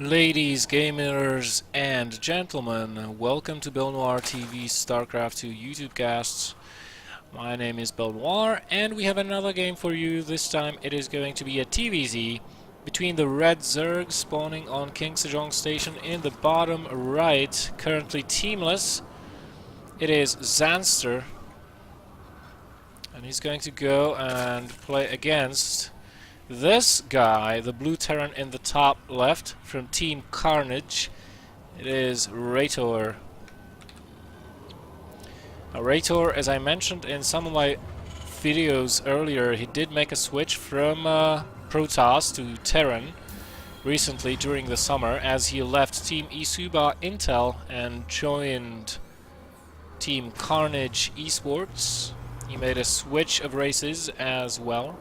Ladies, gamers, and gentlemen, welcome to BelleNOiR TV's Starcraft 2 YouTube casts. My name is BelleNOiR, and we have another game for you. This time it is going to be a TVZ between the red Zergs spawning on King Sejong Station in the bottom right, currently teamless. It is Zanster, and he's going to go and play against this guy, the blue Terran in the top left, from Team Carnage. It is Reitor. Now, Reitor, as I mentioned in some of my videos earlier, he did make a switch from Protoss to Terran recently during the summer, as he left Team Isuba Intel and joined Team Carnage Esports. He made a switch of races as well.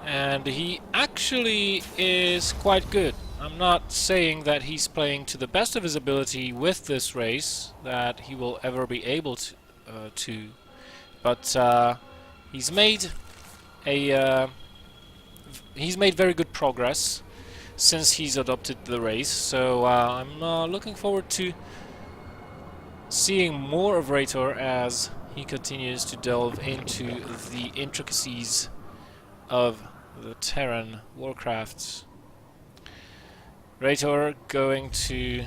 And he actually is quite good. I'm not saying that he's playing to the best of his ability with this race, that he will ever be able to. But he's made very good progress since he's adopted the race. So I'm looking forward to seeing more of Reitor as he continues to delve into the intricacies of the Terran Warcrafts. Reitor going to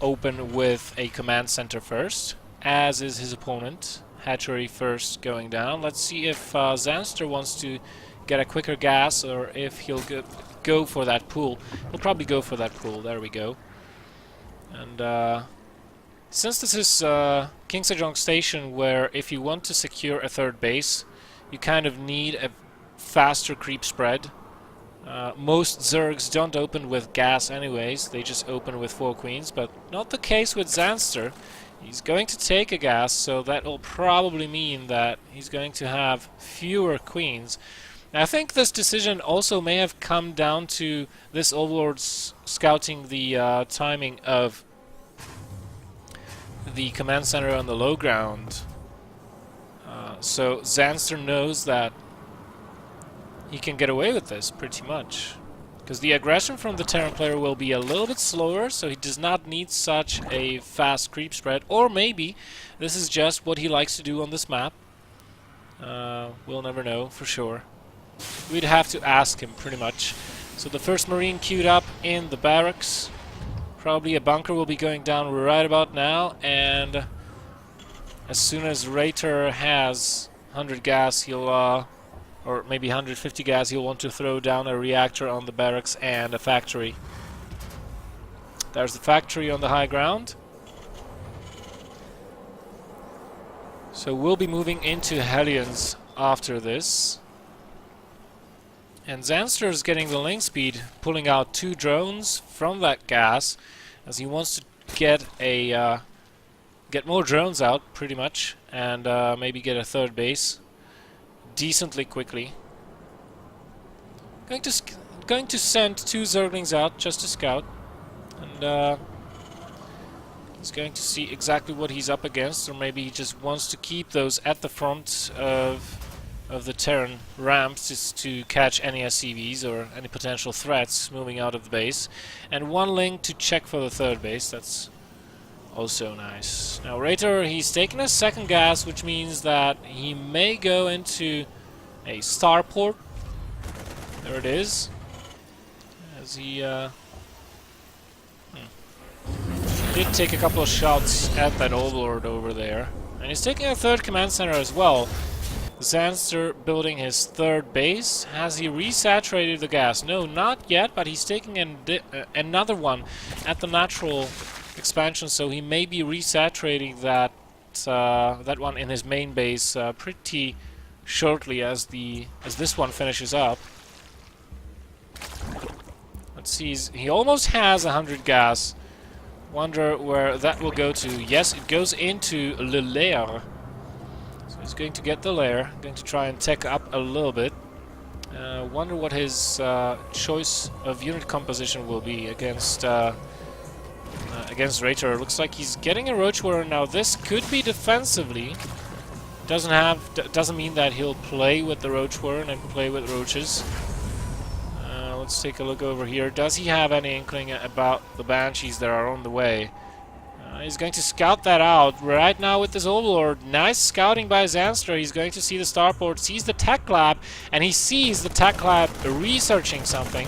open with a command center first, as is his opponent. Hatchery first going down. Let's see if Zanster wants to get a quicker gas, or if he'll go for that pool. He'll probably go for that pool. There we go. And since this is King Sejong Station, where if you want to secure a third base, you kind of need a faster creep spread. Most Zergs don't open with gas anyways, they just open with 4 queens, but not the case with Zanster. He's going to take a gas, so that will probably mean that he's going to have fewer queens. Now, I think this decision also may have come down to this Overlord scouting the timing of the command center on the low ground. So Zanster knows that he can get away with this, pretty much. Because the aggression from the Terran player will be a little bit slower, so he does not need such a fast creep spread. Or maybe this is just what he likes to do on this map. We'll never know for sure. We'd have to ask him, pretty much. So the first Marine queued up in the barracks. Probably a bunker will be going down right about now, and as soon as Reitor has 100 gas, he'll or maybe 150 gas, he'll want to throw down a reactor on the barracks and a factory. There's the factory on the high ground. So we'll be moving into Hellions after this. And Zanster is getting the link speed, pulling out 2 drones from that gas, as he wants to get a get more drones out, pretty much, and maybe get a third base decently quickly. Going to send 2 Zerglings out just to scout, and he's going to see exactly what he's up against, or maybe he just wants to keep those at the front of the Terran ramps just to catch any SCVs or any potential threats moving out of the base. And 1 link to check for the third base. That's also nice. Now Reitor, he's taking a second gas, which means that he may go into a starport. There it is. As he did take a couple of shots at that Overlord over there. And he's taking a third command center as well. Zanster building his third base. Has he resaturated the gas? No, not yet, but he's taking another one at the natural expansion, so he may be resaturating that that one in his main base pretty shortly as this one finishes up. Let's see, he almost has 100 gas. Wonder where that will go to. Yes, it goes into Le Lair. So he's going to get the lair, going to try and tech up a little bit. Wonder what his choice of unit composition will be against Reitor. Looks like he's getting a Roach Warrior now. This could be defensively. Doesn't mean that he'll play with the Roach Warrior and play with roaches. Let's take a look over here. Does he have any inkling about the Banshees that are on the way? He's going to scout that out right now with this Overlord. Nice scouting by Zanster. He's going to see the starport, sees the tech lab, and he sees the tech lab researching something.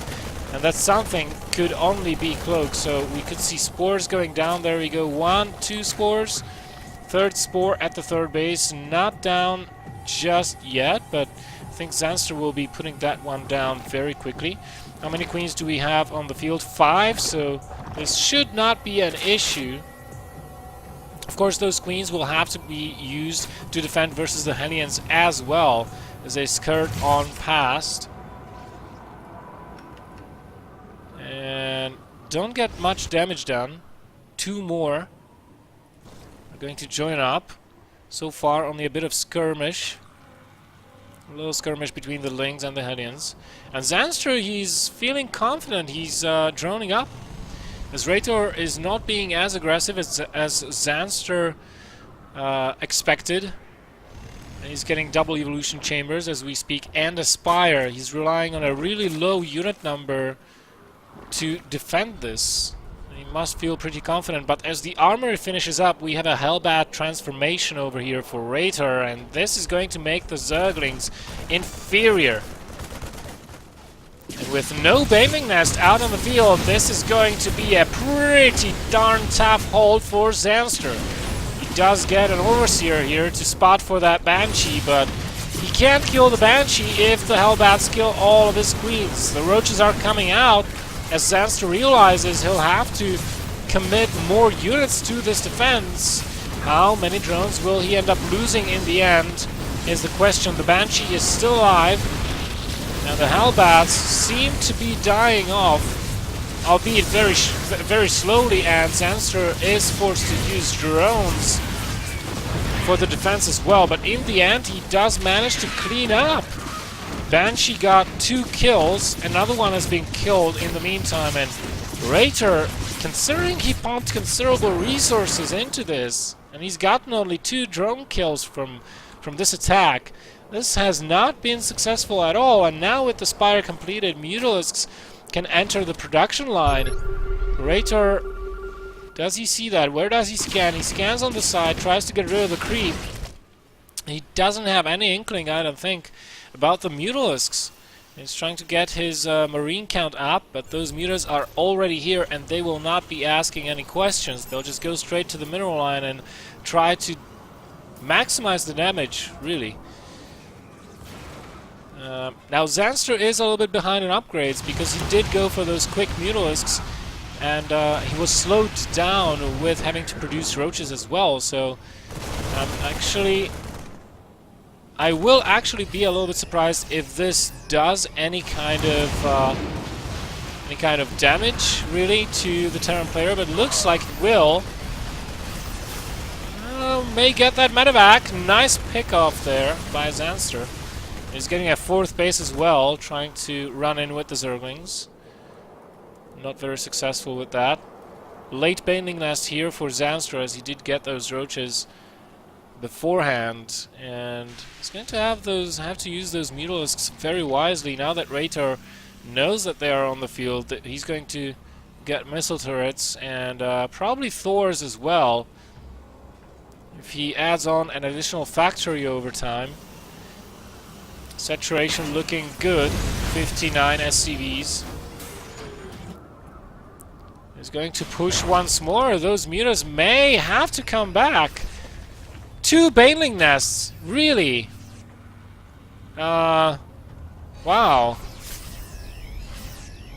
And that something could only be Cloak. So we could see spores going down. There we go. 1, 2 spores. Third spore at the third base. Not down just yet, but I think Zanster will be putting that one down very quickly. How many queens do we have on the field? 5, so this should not be an issue. Of course, those queens will have to be used to defend versus the Hellions as well, as they skirt on past. And don't get much damage done. 2 more are going to join up. So far, only a bit of skirmish. A little skirmish between the Lings and the Hellions. And Zanster, he's feeling confident. He's droning up. As Reitor is not being as aggressive as Zanster expected. And he's getting double evolution chambers as we speak, and a Spire. He's relying on a really low unit number to defend this. He must feel pretty confident, but as the armor finishes up, we have a Hellbat transformation over here for Reitor, and this is going to make the Zerglings inferior. And with no Baneling Nest out on the field, this is going to be a pretty darn tough hold for Zanster. He does get an Overseer here to spot for that Banshee, but he can't kill the Banshee if the Hellbats kill all of his queens. The Roaches are coming out. As Zanster realizes he'll have to commit more units to this defense. How many drones will he end up losing in the end is the question. The Banshee is still alive, and the Hellbats seem to be dying off, albeit very slowly, and Zanster is forced to use drones for the defense as well. But in the end, he does manage to clean up. Banshee got 2 kills, another one has been killed in the meantime, and Reitor, considering he pumped considerable resources into this, and he's gotten only 2 drone kills from this attack, this has not been successful at all, and now with the Spire completed, Mutalisks can enter the production line. Reitor, does he see that? Where does he scan? He scans on the side, tries to get rid of the creep. He doesn't have any inkling, I don't think, about the Mutalisks. He's trying to get his marine count up, but those mutas are already here and they will not be asking any questions. They'll just go straight to the mineral line and try to maximize the damage, really. Now Zanster is a little bit behind in upgrades because he did go for those quick Mutalisks, and he was slowed down with having to produce roaches as well, so I will actually be a little bit surprised if this does any kind of damage, really, to the Terran player, but it looks like it will. May get that medevac. Nice pick off there by Zanster. He's getting a 4th base as well, trying to run in with the Zerglings. Not very successful with that. Late Baneling Nest here for Zanster, as he did get those roaches beforehand, and he's going to have to use those Mutalisks very wisely now that Reitor knows that they are on the field. That he's going to get missile turrets and probably Thors as well if he adds on an additional factory over time. Saturation looking good. 59 SCVs. He's going to push once more. Those mutas may have to come back. 2 Baneling Nests, really? Wow.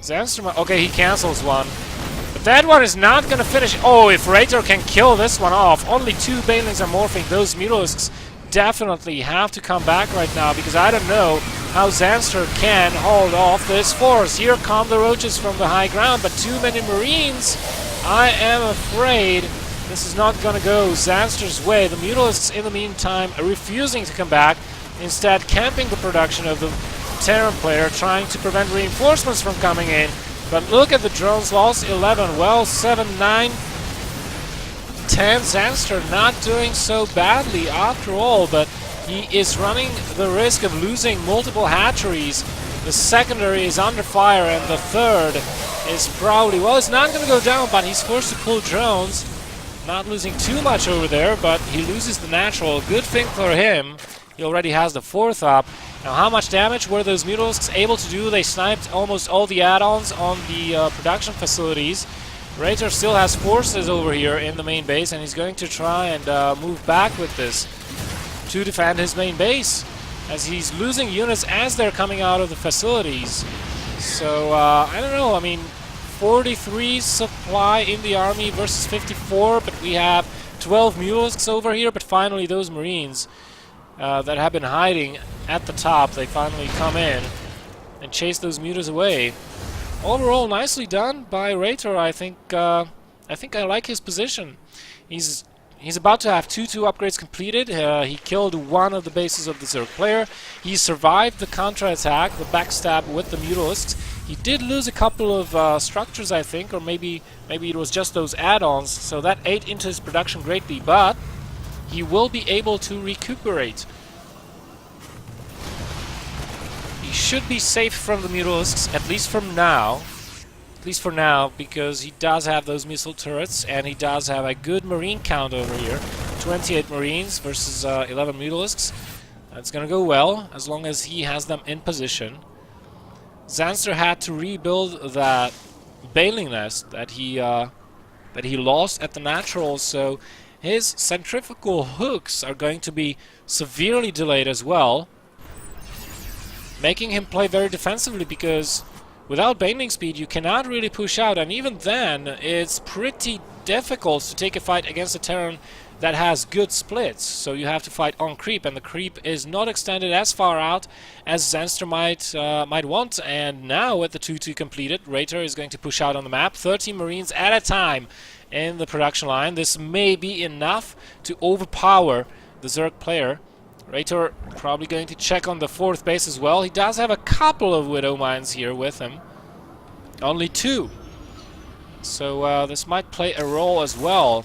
Zanster, okay, he cancels one. But that one is not gonna finish. Oh, if Reitor can kill this one off, only 2 Banelings are morphing. Those Mutalisks definitely have to come back right now, because I don't know how Zanster can hold off this force. Here come the roaches from the high ground, but too many Marines. I am afraid this is not gonna go Zanster's way. The Mutalisks, in the meantime, are refusing to come back, instead camping the production of the Terran player, trying to prevent reinforcements from coming in. But look at the drones, lost 11, well, 7, 9, 10. Zanster not doing so badly after all, but he is running the risk of losing multiple hatcheries The secondary is under fire, and the third is probably, well, it's not going to go down, but he's forced to pull drones. Not losing too much over there, but he loses the natural. Good thing for him. He already has the fourth up. Now, how much damage were those Mutalisks able to do? They sniped almost all the add-ons on the production facilities. Reitor still has forces over here in the main base, and he's going to try and move back with this to defend his main base, as he's losing units as they're coming out of the facilities. So, I don't know, I mean, 43 supply in the army versus 54, but we have 12 Mutalisks over here, but finally those Marines that have been hiding at the top, they finally come in and chase those Mutas away. Overall, nicely done by Reitor. I think I like his position. He's about to have 2-2 upgrades completed. He killed one of the bases of the Zerg player. He survived the counter-attack, the backstab with the Mutalisks. He did lose a couple of structures, I think, or maybe it was just those add-ons, so that ate into his production greatly, but he will be able to recuperate. He should be safe from the Mutalisks, at least for now, because he does have those missile turrets, and he does have a good Marine count over here. 28 Marines versus 11 Mutalisks. That's gonna go well, as long as he has them in position. Zanster had to rebuild that baling nest that he lost at the natural, so his centrifugal hooks are going to be severely delayed as well, making him play very defensively, because without baling speed you cannot really push out, and even then it's pretty difficult to take a fight against a Terran that has good splits. So you have to fight on creep, and the creep is not extended as far out as Zanster might want. And now with the 2-2 completed, Reitor is going to push out on the map, 13 Marines at a time in the production line. This may be enough to overpower the Zerg player. Reitor probably going to check on the fourth base as well. He does have a couple of Widow Mines here with him. Only 2. So this might play a role as well.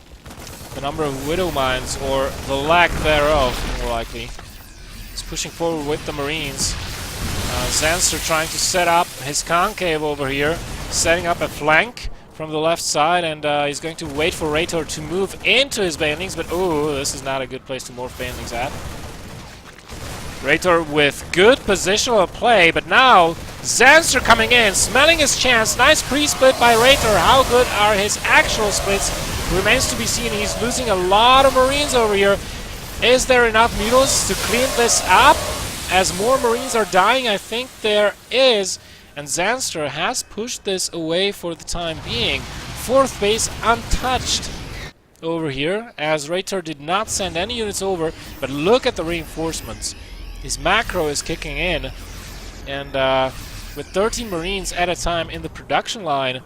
The number of Widow Mines, or the lack thereof, more likely. He's pushing forward with the Marines. Zanster trying to set up his concave over here, setting up a flank from the left side, and he's going to wait for Reitor to move into his banelings, but oh, this is not a good place to morph banelings at. Reitor with good positional play, but now Zanster coming in, smelling his chance. Nice pre-split by Reitor. How good are his actual splits? Remains to be seen. He's losing a lot of Marines over here. Is there enough Mutals to clean this up? As more Marines are dying, I think there is. And Zanster has pushed this away for the time being. Fourth base untouched over here, as Reitor did not send any units over. But look at the reinforcements. His macro is kicking in. And with 13 Marines at a time in the production line,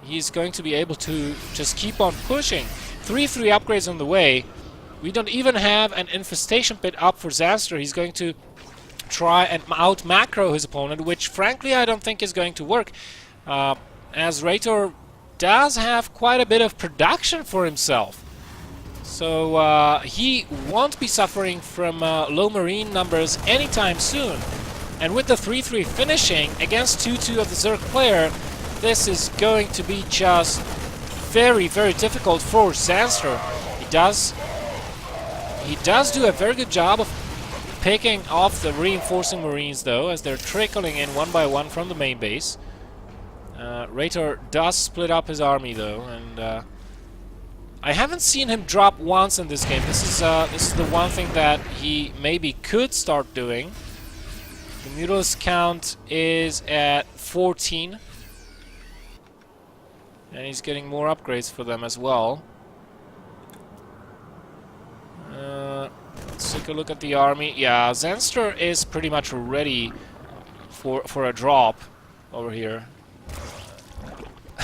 he's going to be able to just keep on pushing. 3-3 upgrades on the way. We don't even have an infestation pit up for Zanster. He's going to try and out-macro his opponent, which frankly I don't think is going to work, as Reitor does have quite a bit of production for himself. So he won't be suffering from low Marine numbers anytime soon. And with the 3-3 finishing against 2-2 of the Zerg player, this is going to be just very, very difficult for Zanster. He does do a very good job of picking off the reinforcing Marines, though, as they're trickling in one by one from the main base. Reitor does split up his army, though, and I haven't seen him drop once in this game. This is the one thing that he maybe could start doing. The Mutalisk count is at 14. And he's getting more upgrades for them as well. Let's take a look at the army. Yeah, Zanster is pretty much ready for a drop over here.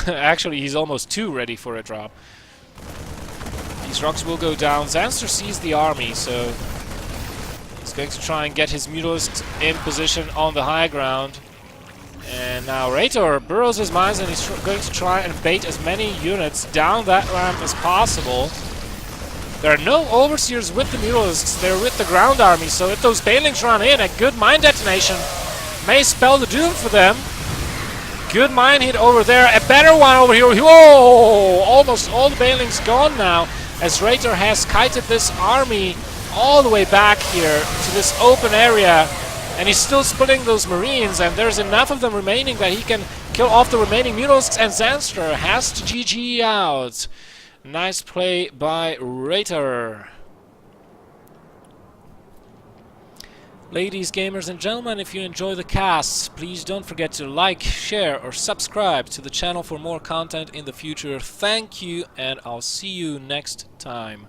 Actually, he's almost too ready for a drop. These rocks will go down. Zanster sees the army, so he's going to try and get his Mutalisks in position on the high ground. And now Reitor burrows his mines, and he's going to try and bait as many units down that ramp as possible. There are no overseers with the Mutalisks, they're with the ground army, so if those banelings run in, a good mine detonation may spell the doom for them. Good mine hit over there. A better one over here. Whoa! Almost all the Bailings gone now, as Reitor has kited this army all the way back here to this open area. And he's still splitting those Marines, and there's enough of them remaining that he can kill off the remaining Mutasks, and Zanster has to GG out. Nice play by Reitor. Ladies, gamers and gentlemen, if you enjoy the casts, please don't forget to like, share or subscribe to the channel for more content in the future. Thank you, and I'll see you next time.